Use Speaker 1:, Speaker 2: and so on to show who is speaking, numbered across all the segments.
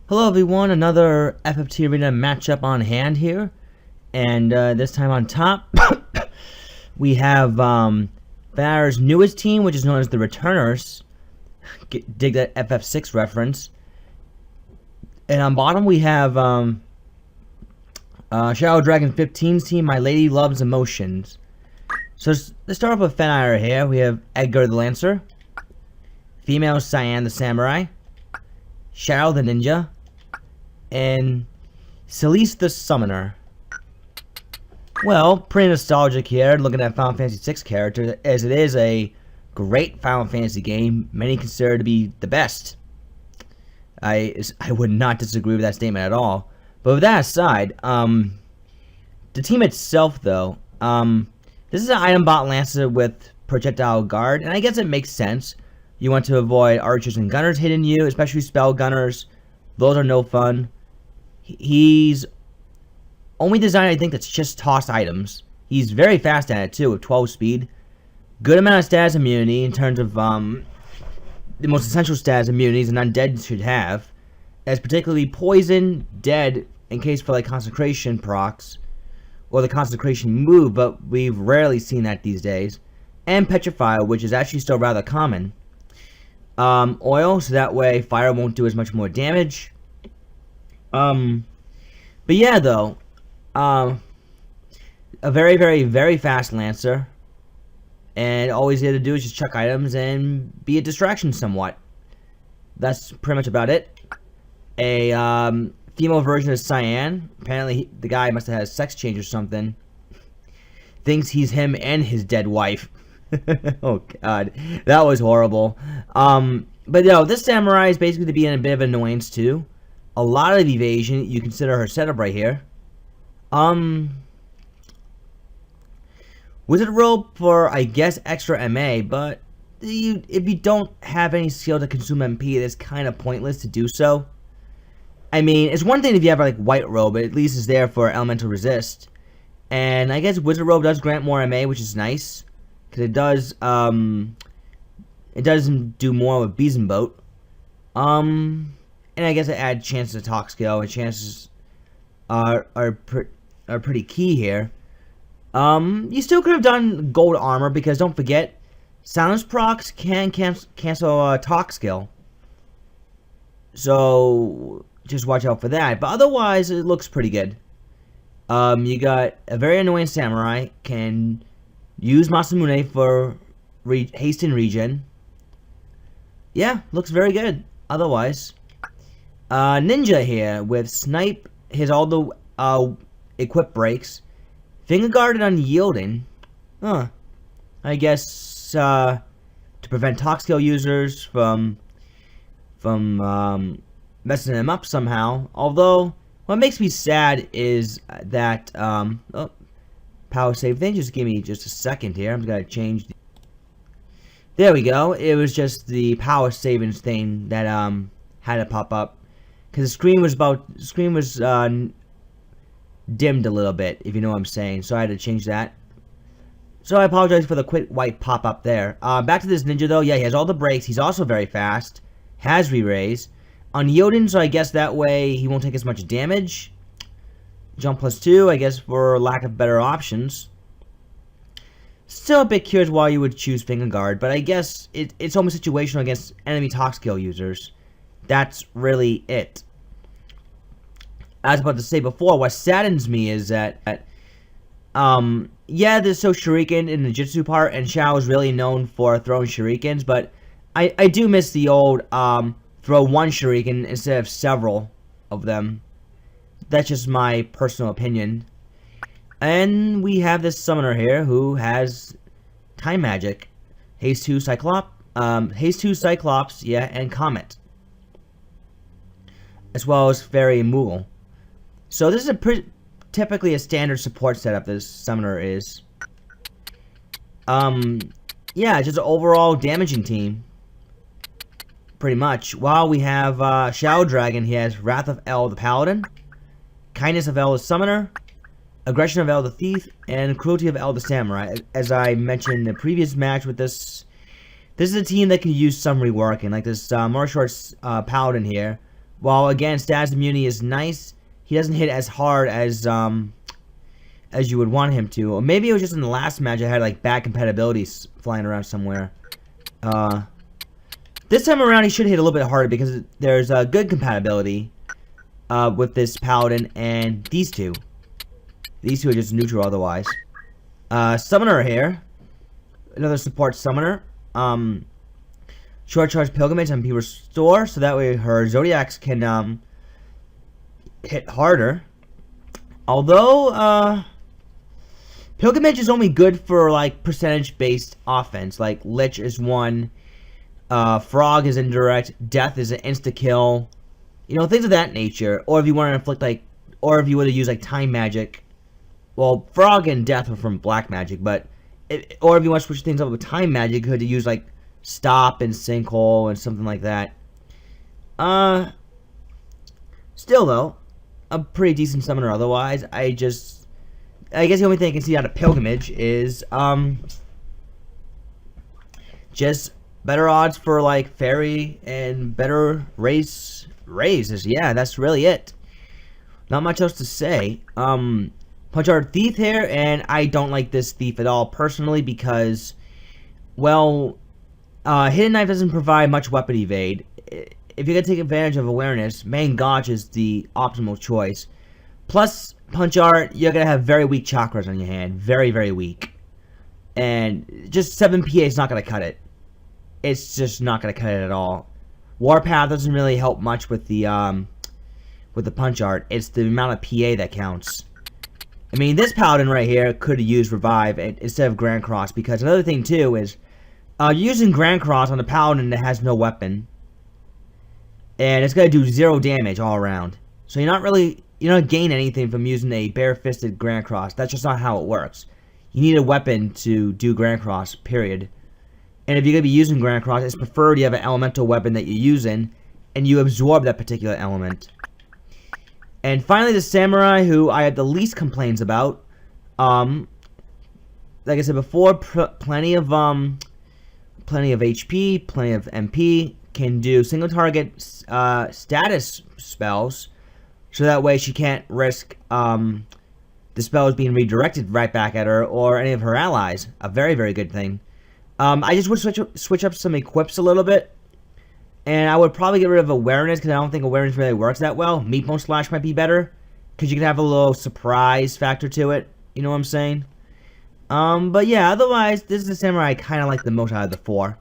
Speaker 1: Hello everyone, another FFT Arena matchup on hand here. And this time on top, we have Fenire's newest team, which is known as the Returners. Dig that FF6 reference. And on bottom we have ShadowDragon15's team, My Lady Loves Emotions. So let's start off with Fenire here. We have Edgar the Lancer, Female Cyan the Samurai, Shadow the Ninja, and Celeste the Summoner. Well, pretty nostalgic here, looking at Final Fantasy VI character, as it is a great Final Fantasy game, many consider to be the best. I would not disagree with that statement at all. But with that aside, the team itself, though, this is an item bot Lancer with projectile guard, and I guess it makes sense. You want to avoid archers and gunners hitting you, especially spell gunners. Those are no fun. He's only designed, I think, that's just toss items. He's very fast at it, too, with 12 speed. Good amount of status immunity in terms of the most essential status immunities an undead should have. As particularly poison, dead, in case for like consecration procs, or the consecration move, but we've rarely seen that these days. And petrify, which is actually still rather common. Oil, so that way fire won't do as much more damage. But yeah, though, a very, very, very fast Lancer, and all he's here to do is just chuck items and be a distraction somewhat. That's pretty much about it. A female version of Cyan. Apparently, the guy must have had a sex change or something. Thinks he's him and his dead wife. Oh god, that was horrible. But no, this samurai is basically to be a bit of annoyance too. A lot of evasion. You consider her setup right here. Wizard rope for, I guess, extra MA, but if you don't have any skill to consume MP, it's kind of pointless to do so. I mean, it's one thing if you have like white robe, but at least it's there for elemental resist. And I guess wizard robe does grant more MA, which is nice, because it does do more with Beeson Boat. And I guess it adds chances to talk skill, and chances are pretty key here. You still could have done gold armor, because don't forget, silence procs can cancel talk skill. So just watch out for that. But otherwise, it looks pretty good. You got a very annoying samurai, can use Masamune for haste and regen. Yeah, looks very good. Otherwise, ninja here with snipe, has all the equip breaks, finger guard and unyielding. I guess to prevent talk skill users from messing them up somehow. Although what makes me sad is that power save thing. Just give me just a second here. I'm gonna change. There we go. It was just the power savings thing that had to pop up, because the screen was dimmed a little bit, if you know what I'm saying. So I had to change that. So I apologize for the quick white pop up there. Back to this ninja though. Yeah, he has all the breaks. He's also very fast. Has re-raise. Unyielding, so I guess that way he won't take as much damage. Jump +2, I guess, for lack of better options. Still a bit curious why you would choose Finger Guard, but I guess it's almost situational against enemy talk skill users. That's really it. I was about to say before, what saddens me is that, yeah, there's so shuriken in the jutsu part, and Shao is really known for throwing shurikens, but I do miss the old, throw one shuriken instead of several of them. That's just my personal opinion. And we have this summoner here who has time magic, haste 2 Cyclops, yeah, and Comet, as well as Fairy and Moogle. So this is typically a standard support setup. This summoner is. Yeah, just an overall damaging team. Pretty much. While we have Shadow Dragon, he has Wrath of El the Paladin, Kindness of El the Summoner, Aggression of El the Thief, and Cruelty of El the Samurai. As I mentioned in the previous match with this is a team that can use some reworking, like this Marshall's Paladin here, While again, status immunity is nice, he doesn't hit as hard as you would want him to. Or maybe it was just in the last match I had like bad compatibility flying around somewhere. This time around he should hit a little bit harder because there's good compatibility with this paladin and these two. These two are just neutral otherwise. Summoner here. Another support summoner. Short charge pilgrimage MP restore, so that way her zodiacs can hit harder. Although pilgrimage is only good for like percentage based offense. Like Lich is 1, Frog is indirect, Death is an insta kill. You know, things of that nature. Or if you want to inflict like, or if you would have used like time magic. Well, Frog and Death were from black magic, but or if you want to switch things up with time magic, you could use like Stop and Sinkhole and something like that. Still though, a pretty decent summoner otherwise. I guess the only thing I can see out of Pilgrimage is just better odds for like Fairy and better raises. Yeah, that's really it. Not much else to say. Punch Art Thief here, and I don't like this Thief at all personally because, well, Hidden Knife doesn't provide much weapon evade. If you're gonna take advantage of awareness, Main Gotch is the optimal choice. Plus, Punch Art, you're gonna have very weak chakras on your hand, very, very weak, and just 7 PA is not gonna cut it. It's just not gonna cut it at all. Warpath doesn't really help much with the Punch Art. It's the amount of PA that counts. I mean, this Paladin right here could use Revive instead of Grand Cross, because another thing too is you're using Grand Cross on a Paladin that has no weapon, and it's gonna do 0 damage all around. So you're not gaining anything from using a bare-fisted Grand Cross. That's just not how it works. You need a weapon to do Grand Cross, period. And if you're gonna be using Grand Cross, it's preferred you have an elemental weapon that you're using, and you absorb that particular element. And finally, the Samurai, who I have the least complaints about. Like I said before, plenty of HP, plenty of MP, can do single target status spells, so that way she can't risk the spells being redirected right back at her or any of her allies. A very, very good thing. I just would switch up some equips a little bit. And I would probably get rid of Awareness, because I don't think Awareness really works that well. Meatbone Slash might be better, because you can have a little surprise factor to it. You know what I'm saying? But yeah, otherwise, this is the Samurai I kind of like the most out of the 4.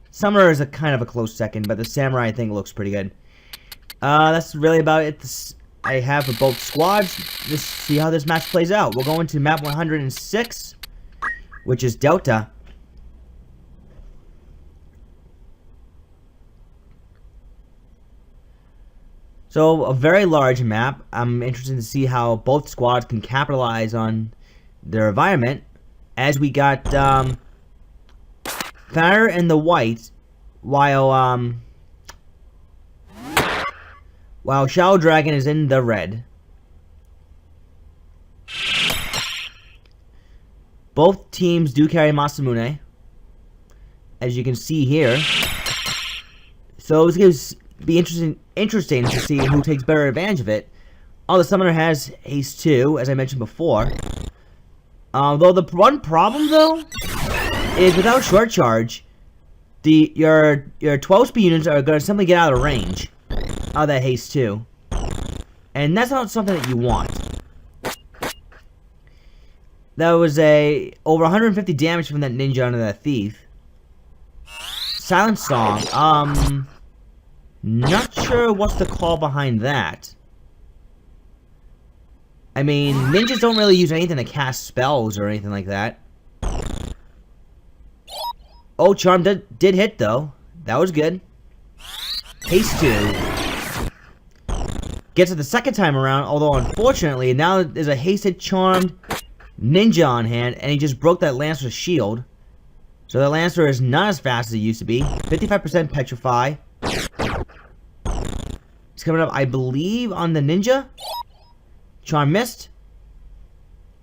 Speaker 1: Summoner is a kind of a close second, but the Samurai I think looks pretty good. That's really about it I have for both squads. Let's see how this match plays out. We'll go into map 106, which is Delta. So, a very large map. I'm interested to see how both squads can capitalize on their environment. As we got Fenire and the white, while Shadow Dragon is in the red. Both teams do carry Masamune, as you can see here. So it's going to be interesting to see who takes better advantage of it. Oh, the summoner has haste 2, as I mentioned before. Though the one problem though is without short charge, your 12-speed units are going to simply get out of range of that haste 2, and that's not something that you want. That was over 150 damage from that ninja under that thief. Silent Song. Not sure what's the call behind that. I mean, ninjas don't really use anything to cast spells or anything like that. Oh, Charm did hit, though. That was good. Haste 2. Gets it the second time around, although unfortunately, now there's a hasted Charmed ninja on hand, and he just broke that Lancer's shield. So the Lancer is not as fast as it used to be. 55% Petrify. It's coming up, I believe, on the ninja. Charm missed.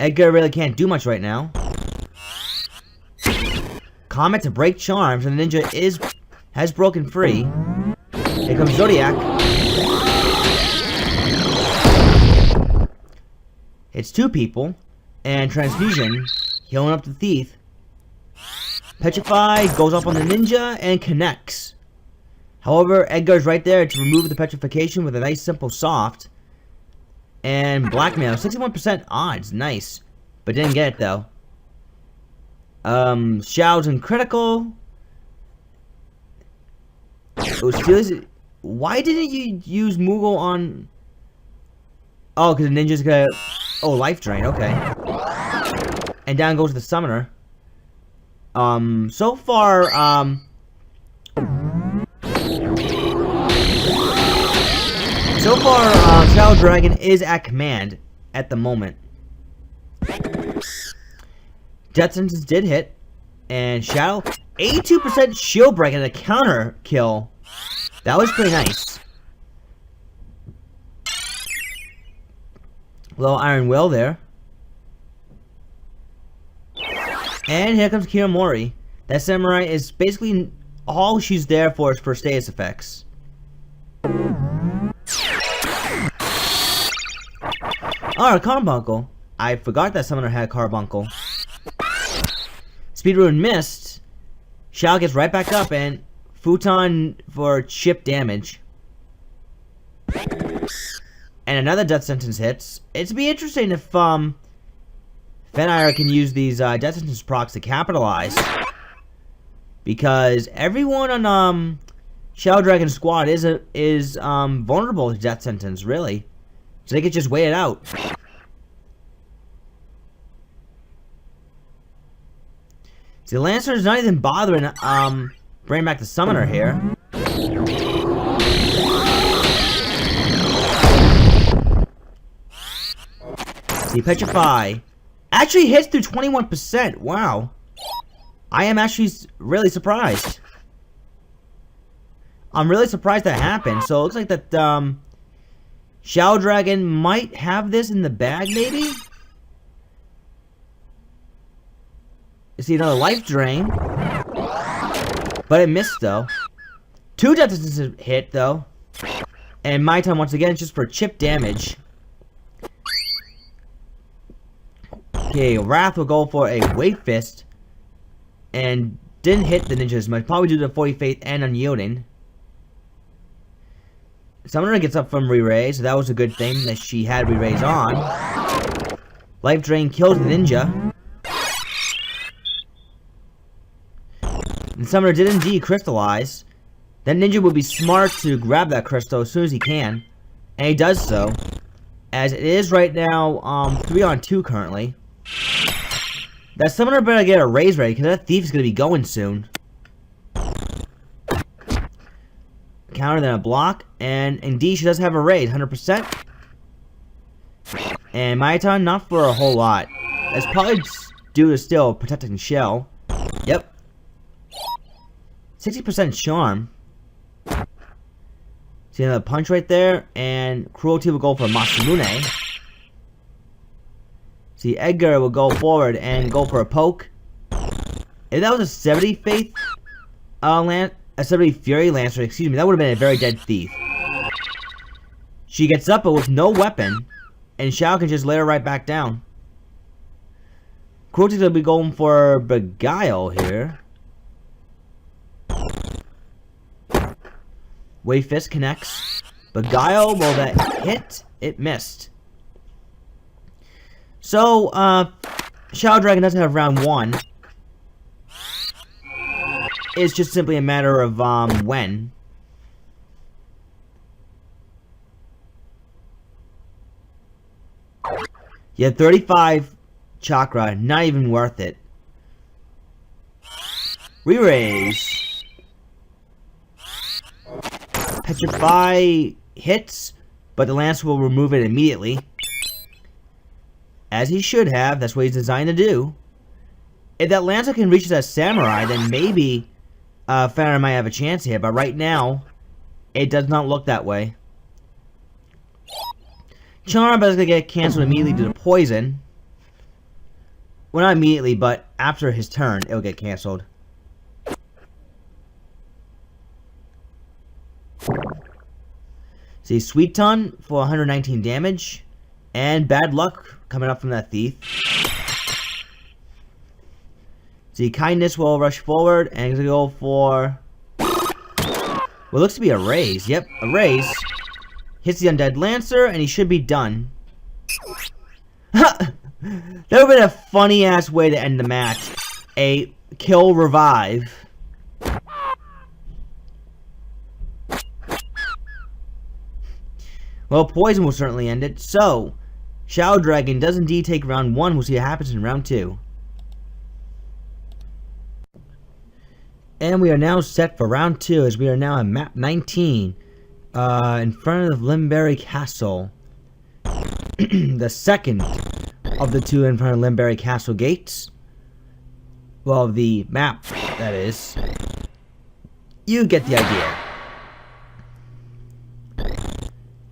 Speaker 1: Edgar really can't do much right now. Comet to break charms, and the ninja has broken free. Here comes Zodiac. It's two people. And Transfusion, healing up the thief. Petrify goes up on the ninja and connects. However, Edgar's right there to remove the petrification with a nice simple soft. And Blackmail, 61% odds, nice. But didn't get it though. Shadow's in critical. Why didn't you use Moogle on... Oh, because the ninja's gonna... Oh, life drain, okay. And down goes the summoner. So far, Shadow Dragon is at command at the moment. Death Sentence did hit. And Shadow, 82% shield break and a counter kill. That was pretty nice. Little Iron Will there. And here comes Kiramori. That samurai is basically all she's there for is for status effects. Oh, a carbuncle. I forgot that summoner had a carbuncle. Speedrun missed. Shao gets right back up and Futon for chip damage. And another death sentence hits. It'd be interesting if Fenire can use these death sentence procs to capitalize. Because everyone on Shadow Dragon squad is vulnerable to death sentence, really. So they could just wait it out. See, Lancer's not even bothering bringing back the summoner here. See, Petrify actually hits through 21%. Wow. I am actually really surprised. I'm really surprised that happened. So it looks like that Shadow Dragon might have this in the bag, maybe? You see another life drain. But it missed, though. 2 death sentences hit, though. And my time, once again, is just for chip damage. Okay, Wrath will go for a Wave Fist. And didn't hit the ninja as much. Probably due to 40 Faith and Unyielding. Summoner gets up from re-raise, so that was a good thing that she had re-raise on. Life Drain kills the ninja. The Summoner did indeed crystallize. That ninja would be smart to grab that crystal as soon as he can. And he does so. As it is right now 3-on-2 currently. That Summoner better get a raise ready, because that Thief is going to be going soon. Counter, then a block, and indeed she does have a raise, 100%. And Maiton, not for a whole lot. That's probably due to still protecting Shell. Yep. 60% charm. See another punch right there, and Cruelty will go for Masamune. See, Edgar will go forward and go for a poke. If that was a 70 Faith a 70 Fury Lancer, excuse me, that would have been a very dead Thief. She gets up, but with no weapon, and Shao can just lay her right back down. Cruelty's gonna be going for Beguile here. Wave Fist connects. Beguile, will that hit? It missed. So, Shadow Dragon doesn't have round 1. It's just simply a matter of, when. Yeah, 35 chakra, not even worth it. Re-raise. Petrify hits, but the Lance will remove it immediately. As he should have, that's what he's designed to do. If that Lancer can reach that Samurai, then maybe Fenire might have a chance here, but right now, it does not look that way. Charm is going to get cancelled immediately due to poison. Well, not immediately, but after his turn, it'll get cancelled. See, Sweet Ton for 119 damage. And Bad Luck coming up from that thief. See, Kindness will rush forward and gonna go for what looks to be a raise. Yep, a raise. Hits the Undead Lancer and he should be done. That would have been a funny ass way to end the match. A kill revive. Well, Poison will certainly end it. So, Shadow Dragon does indeed take round 1. We'll see what happens in round 2. And we are now set for round 2 as we are now at map 19. In front of Limberry Castle. The second of the 2 in front of Limberry Castle gates. Well, the map, that is. You get the idea.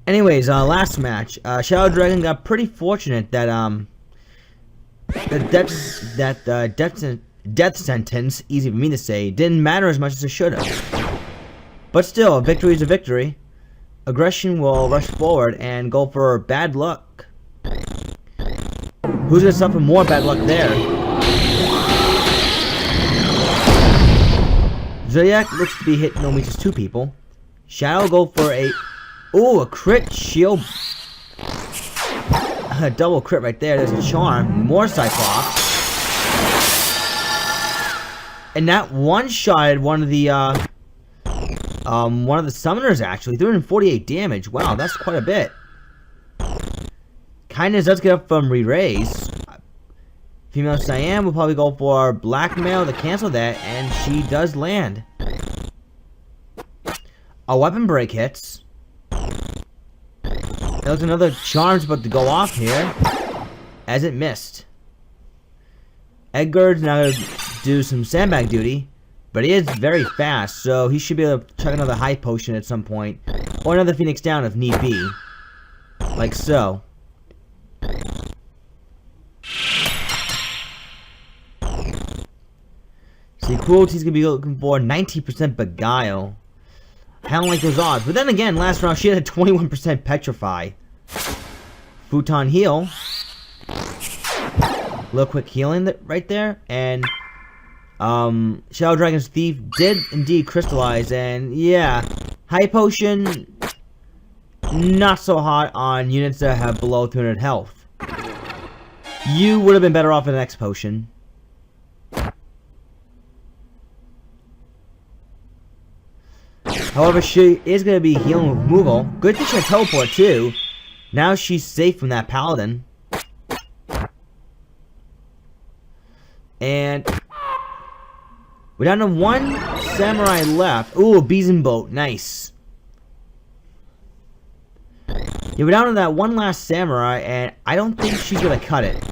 Speaker 1: Anyways, last match, Shadow Dragon got pretty fortunate that the death sentence, easy for me to say, didn't matter as much as it should have. But still, a victory is a victory. Aggression will rush forward and go for Bad Luck. Who's gonna suffer more bad luck there? Zodiac looks to be hitting only just 2 people. Shadow go for a crit shield. A double crit right there. There's a charm. More Cyclops. And that one-shotted one of the summoners actually. 348 damage. Wow, that's quite a bit. Kindness does get up from re-raise. Female Cyan will probably go for blackmail to cancel that, and she does land. A weapon break hits. There's another charm's about to go off here, as it missed. Edgar's now going to do some sandbag duty, but he is very fast, so he should be able to chuck another high potion at some point, or another Phoenix down if need be, like so. See, Cruelty's going to be looking for 19% Beguile. I don't like those odds. But then again, last round she had a 21% Petrify. Futon heal. Little quick healing right there. And Shadow Dragon's Thief did indeed crystallize. And yeah, high potion, not so hot on units that have below 300 health. You would have been better off with an X potion. However, she is going to be healing with removal. Good thing she had teleport too. Now she's safe from that paladin. And we're down to 1 samurai left. Ooh, a Beeson boat. Nice. Yeah, we're down to that one last samurai, and I don't think she's going to cut it.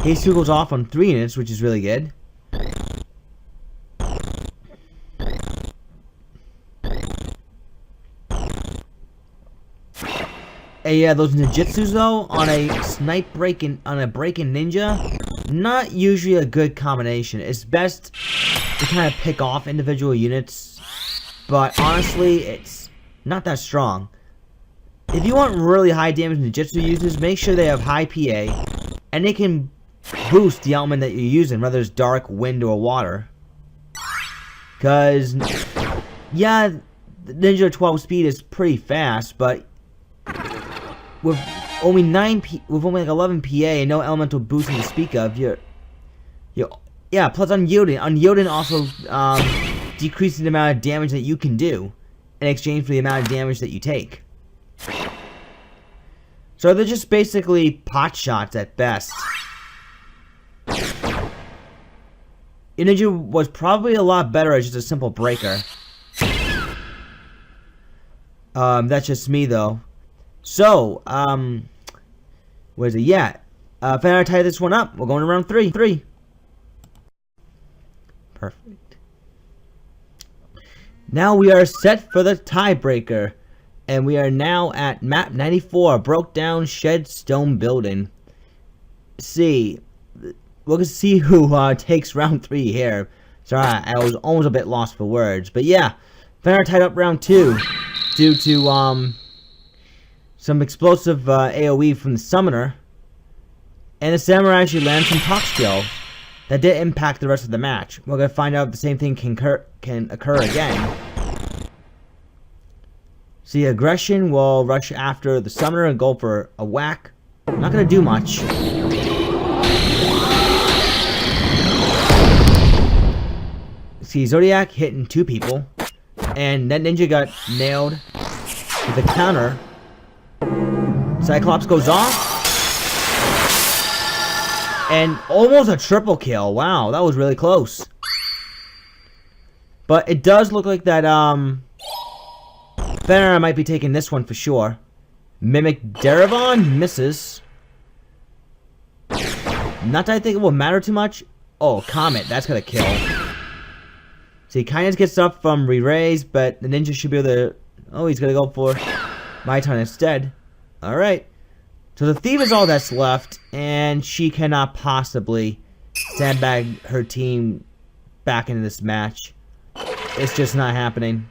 Speaker 1: Haste 2 goes off on 3 units, which is really good. And yeah, those ninjutsus though, on a snipe break-in, on a break-in ninja, not usually a good combination. It's best to kind of pick off individual units, but honestly, it's not that strong. If you want really high damage ninjutsu users, make sure they have high PA, and they can boost the element that you're using, whether it's dark, wind, or water. Because, yeah, the Ninja 12 speed is pretty fast, but with only like 11 PA and no elemental boosting to speak of, yeah, plus unyielding. Unyielding also decreases the amount of damage that you can do in exchange for the amount of damage that you take. So they're just basically pot shots at best. Ninja was probably a lot better as just a simple breaker. That's just me though. So, where's it? Yeah. Fenire tie this one up. We're going to round 3. Perfect. Now we are set for the tiebreaker. And we are now at map 94, broke down shed stone building. See, we're gonna see who takes round 3 here. Sorry, I was almost a bit lost for words, but yeah, Fenire tied up round 2 due to some explosive AOE from the summoner, and the samurai actually landed some talk skill that did impact the rest of the match. We're gonna find out if the same thing can occur again. See, aggression will rush after the summoner and go for a whack. Not gonna do much. See, Zodiac hitting 2 people, and that ninja got nailed with a counter. Cyclops goes off, and almost a triple kill. Wow, that was really close. But it does look like that Fenire might be taking this one for sure. Mimic Darevon misses. Not that I think it will matter too much. Oh, Comet, that's gonna kill. See, Kynes gets up from re-raise, but the ninja should be able to... Oh, he's gonna go for my turn instead. Alright. So the thief is all that's left, and she cannot possibly sandbag her team back into this match. It's just not happening.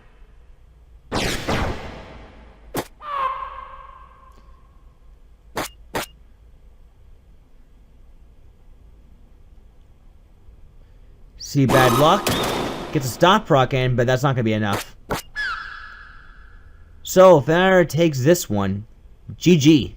Speaker 1: See, bad luck. Gets a stop proc in, but that's not going to be enough. So, Fenire takes this one. GG.